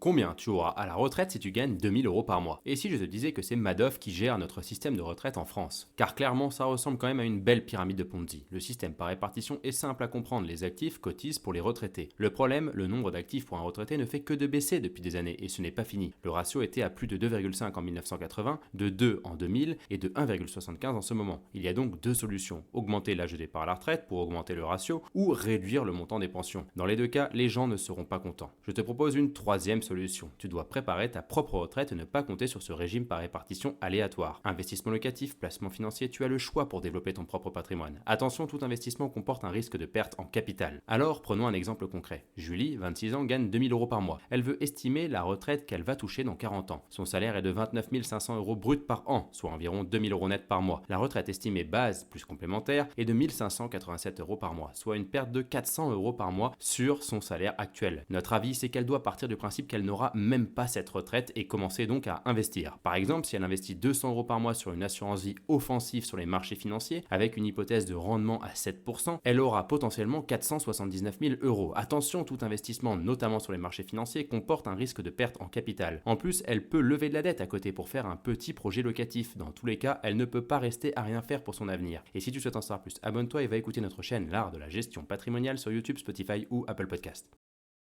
Combien tu auras à la retraite si tu gagnes 2 000 € par mois? Et si je te disais que c'est Madoff qui gère notre système de retraite en France? Car clairement, ça ressemble quand même à une belle pyramide de Ponzi. Le système par répartition est simple à comprendre, les actifs cotisent pour les retraités. Le problème, le nombre d'actifs pour un retraité ne fait que de baisser depuis des années, et ce n'est pas fini. Le ratio était à plus de 2,5 en 1980, de 2 en 2000 et de 1,75 en ce moment. Il y a donc deux solutions: augmenter l'âge de départ à la retraite pour augmenter le ratio, ou réduire le montant des pensions. Dans les deux cas, les gens ne seront pas contents. Je te propose une troisième solution. Tu dois préparer ta propre retraite et ne pas compter sur ce régime par répartition aléatoire. Investissement locatif, placement financier, tu as le choix pour développer ton propre patrimoine. Attention, tout investissement comporte un risque de perte en capital. Alors, prenons un exemple concret. Julie, 26 ans, gagne 2 000 € par mois. Elle veut estimer la retraite qu'elle va toucher dans 40 ans. Son salaire est de 29 500 € brut par an, soit environ 2 000 € net par mois. La retraite estimée base plus complémentaire est de 1 587 € par mois, soit une perte de 400 € par mois sur son salaire actuel. Notre avis, c'est qu'elle doit partir du principe qu'elle n'aura même pas cette retraite et commencer donc à investir. Par exemple, si elle investit 200 € par mois sur une assurance vie offensive sur les marchés financiers, avec une hypothèse de rendement à 7%, elle aura potentiellement 479 000 €. Attention, tout investissement, notamment sur les marchés financiers, comporte un risque de perte en capital. En plus, elle peut lever de la dette à côté pour faire un petit projet locatif. Dans tous les cas, elle ne peut pas rester à rien faire pour son avenir. Et si tu souhaites en savoir plus, abonne-toi et va écouter notre chaîne L'Art de la gestion patrimoniale sur YouTube, Spotify ou Apple Podcast.